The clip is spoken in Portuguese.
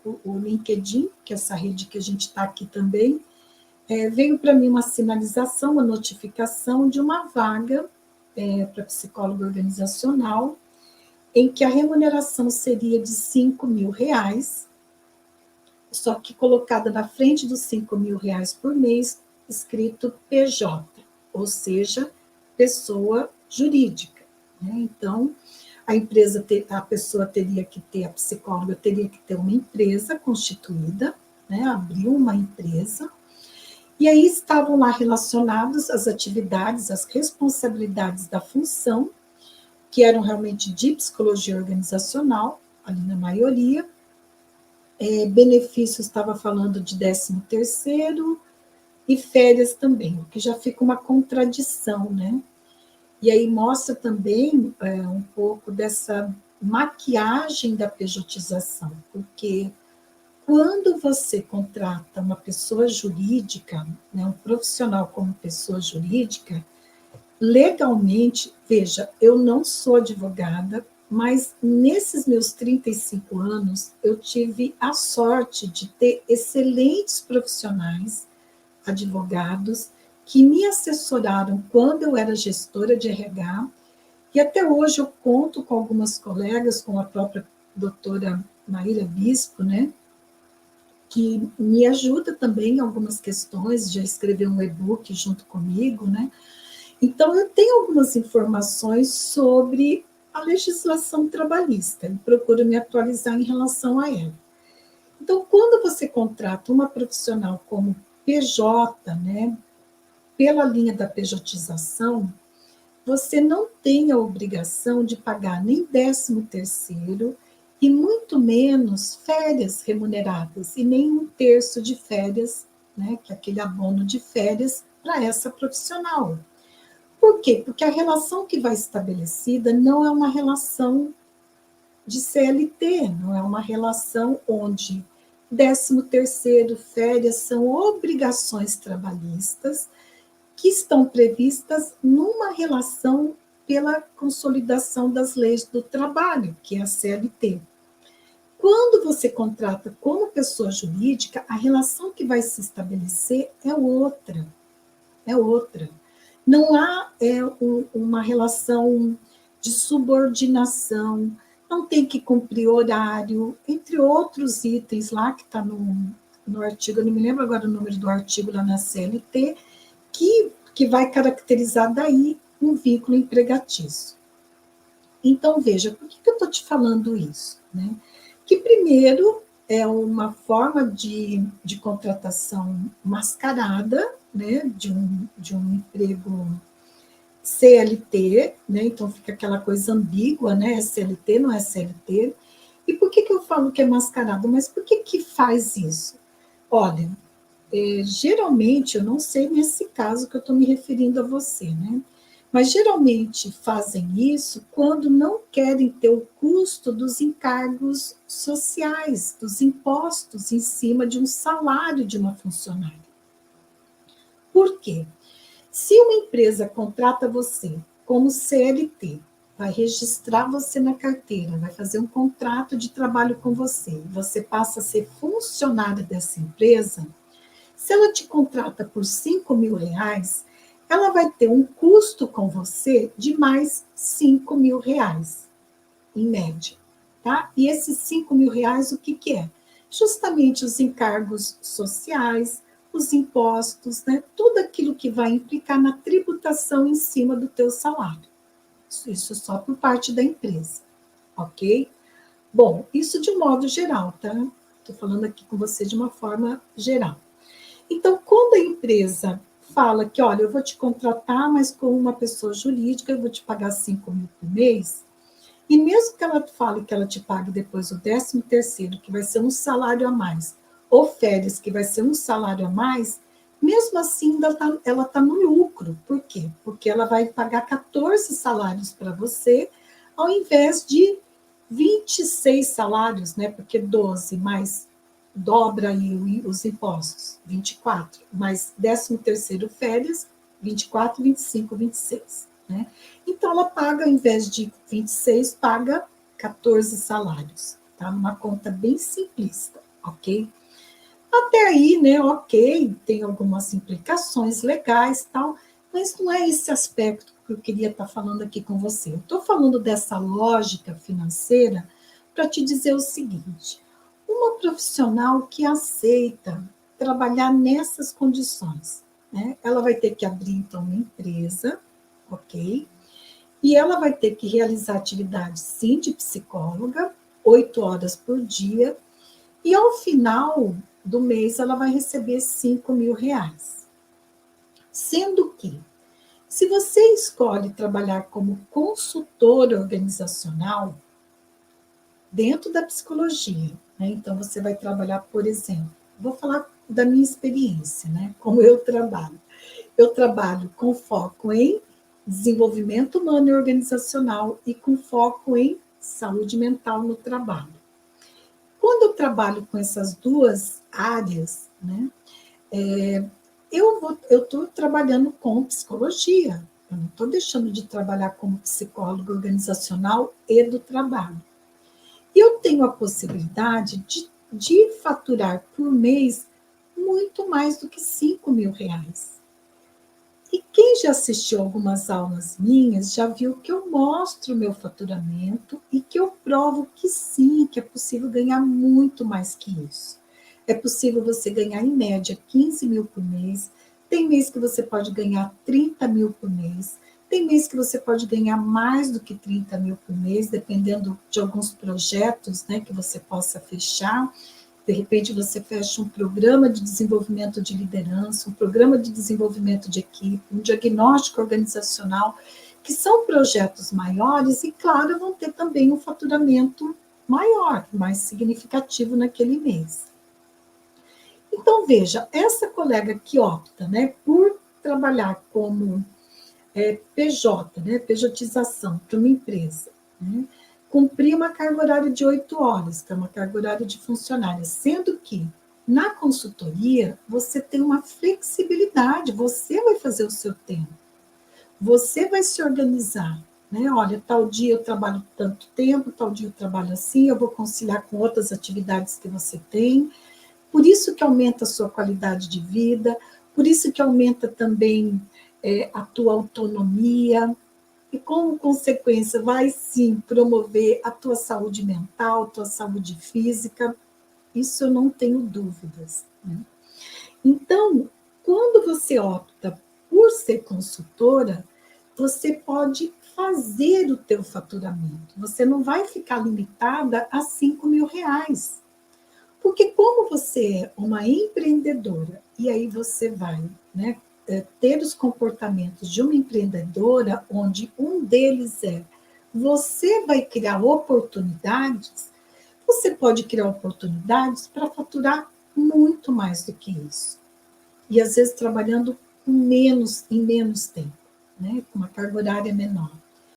o LinkedIn, que é essa rede que a gente está aqui também, veio para mim uma sinalização, uma notificação de uma vaga para psicólogo organizacional, em que a remuneração seria de R$ 5.000, só que colocada na frente dos R$ 5.000 por mês, escrito PJ, ou seja, pessoa jurídica. Né? Então, a pessoa teria que ter, a psicóloga teria que ter uma empresa constituída, né? Abriu uma empresa, e aí estavam lá relacionados as atividades, as responsabilidades da função, que eram realmente de psicologia organizacional, ali na maioria. Benefícios, estava falando de 13º e férias também, o que já fica uma contradição, né? E aí mostra também um pouco dessa maquiagem da pejotização, porque quando você contrata uma pessoa jurídica, né, um profissional como pessoa jurídica, legalmente, veja, eu não sou advogada, mas nesses meus 35 anos, eu tive a sorte de ter excelentes profissionais, advogados, que me assessoraram quando eu era gestora de RH, e até hoje eu conto com algumas colegas, com a própria doutora Maíra Bispo, né, que me ajuda também em algumas questões, já escreveu um e-book junto comigo, né? Então, eu tenho algumas informações sobre a legislação trabalhista e procuro me atualizar em relação a ela. Então, quando você contrata uma profissional como PJ, né, pela linha da pejotização, você não tem a obrigação de pagar nem 13º e muito menos férias remuneradas, e nem 1/3 de férias, né, que é aquele abono de férias para essa profissional. Por quê? Porque a relação que vai estabelecida não é uma relação de CLT, não é uma relação onde 13º, férias são obrigações trabalhistas que estão previstas numa relação pela consolidação das leis do trabalho, que é a CLT. Quando você contrata como pessoa jurídica, a relação que vai se estabelecer é outra. É outra. Não há uma relação de subordinação, não tem que cumprir horário, entre outros itens lá que está no artigo, eu não me lembro agora o número do artigo lá na CLT, que vai caracterizar daí um vínculo empregatício. Então, veja, por que eu estou te falando isso? Né? Que, primeiro, é uma forma de contratação mascarada, né, de um emprego CLT, né, então fica aquela coisa ambígua, né, é CLT, não é CLT. E por que eu falo que é mascarado? Mas por que faz isso? Olha, geralmente, eu não sei nesse caso que eu estou me referindo a você, né? Mas geralmente fazem isso quando não querem ter o custo dos encargos sociais, dos impostos em cima de um salário de uma funcionária. Por quê? Se uma empresa contrata você como CLT, vai registrar você na carteira, vai fazer um contrato de trabalho com você passa a ser funcionário dessa empresa, se ela te contrata por R$ 5.000, ela vai ter um custo com você de mais R$ 5.000, em média. Tá? E esses R$ 5.000, o que é? Justamente os encargos sociais, os impostos, né? Tudo aquilo que vai implicar na tributação em cima do teu salário. Isso só por parte da empresa, ok? Bom, isso de um modo geral, tá? Estou falando aqui com você de uma forma geral. Então, quando a empresa fala que, olha, eu vou te contratar, mas como uma pessoa jurídica, eu vou te pagar 5.000 por mês, e mesmo que ela fale que ela te pague depois o 13º, que vai ser um salário a mais, ou férias, que vai ser um salário a mais, mesmo assim ela tá no lucro. Por quê? Porque ela vai pagar 14 salários para você, ao invés de 26 salários, né? Porque 12 mais dobra aí os impostos, 24, mais 13º férias, 24, 25, 26. Né? Então, ela paga, ao invés de 26, paga 14 salários, tá? Uma conta bem simplista, ok? Até aí, né, ok, tem algumas implicações legais, tal, mas não é esse aspecto que eu queria estar falando aqui com você. Eu estou falando dessa lógica financeira para te dizer o seguinte: uma profissional que aceita trabalhar nessas condições, né, ela vai ter que abrir, então, uma empresa, ok? E ela vai ter que realizar atividade, sim, de psicóloga, 8 horas por dia, e ao final do mês ela vai receber R$ 5.000. Sendo que, se você escolhe trabalhar como consultora organizacional, dentro da psicologia, né? Então você vai trabalhar, por exemplo, vou falar da minha experiência, né? Como eu trabalho. Eu trabalho com foco em desenvolvimento humano e organizacional e com foco em saúde mental no trabalho. Quando eu trabalho com essas duas áreas, né, eu estou trabalhando com psicologia, eu não estou deixando de trabalhar como psicóloga organizacional e do trabalho. E eu tenho a possibilidade de faturar por mês muito mais do que R$ 5.000. E quem já assistiu algumas aulas minhas já viu que eu mostro o meu faturamento e que eu provo que sim, que é possível ganhar muito mais que isso. É possível você ganhar, em média, 15 mil por mês. Tem mês que você pode ganhar 30 mil por mês. Tem mês que você pode ganhar mais do que 30 mil por mês, dependendo de alguns projetos, né, que você possa fechar. De repente, você fecha um programa de desenvolvimento de liderança, um programa de desenvolvimento de equipe, um diagnóstico organizacional, que são projetos maiores e, claro, vão ter também um faturamento maior, mais significativo naquele mês. Então, veja, essa colega que opta, né, por trabalhar como PJ, né, pejotização para uma empresa, né, cumprir uma carga horária de 8 horas, que é uma carga horária de funcionária, sendo que na consultoria você tem uma flexibilidade, você vai fazer o seu tempo, você vai se organizar, né? Olha, tal dia eu trabalho tanto tempo, tal dia eu trabalho assim, eu vou conciliar com outras atividades que você tem, por isso que aumenta a sua qualidade de vida, por isso que aumenta também a tua autonomia, e, como consequência, vai sim promover a tua saúde mental, tua saúde física, isso eu não tenho dúvidas, né? Então, quando você opta por ser consultora, você pode fazer o teu faturamento, você não vai ficar limitada a R$ 5.000, porque como você é uma empreendedora, e aí você vai, né, ter os comportamentos de uma empreendedora, onde um deles é você vai criar oportunidades, você pode criar oportunidades para faturar muito mais do que isso. E às vezes trabalhando em menos tempo, né, com uma carga horária menor.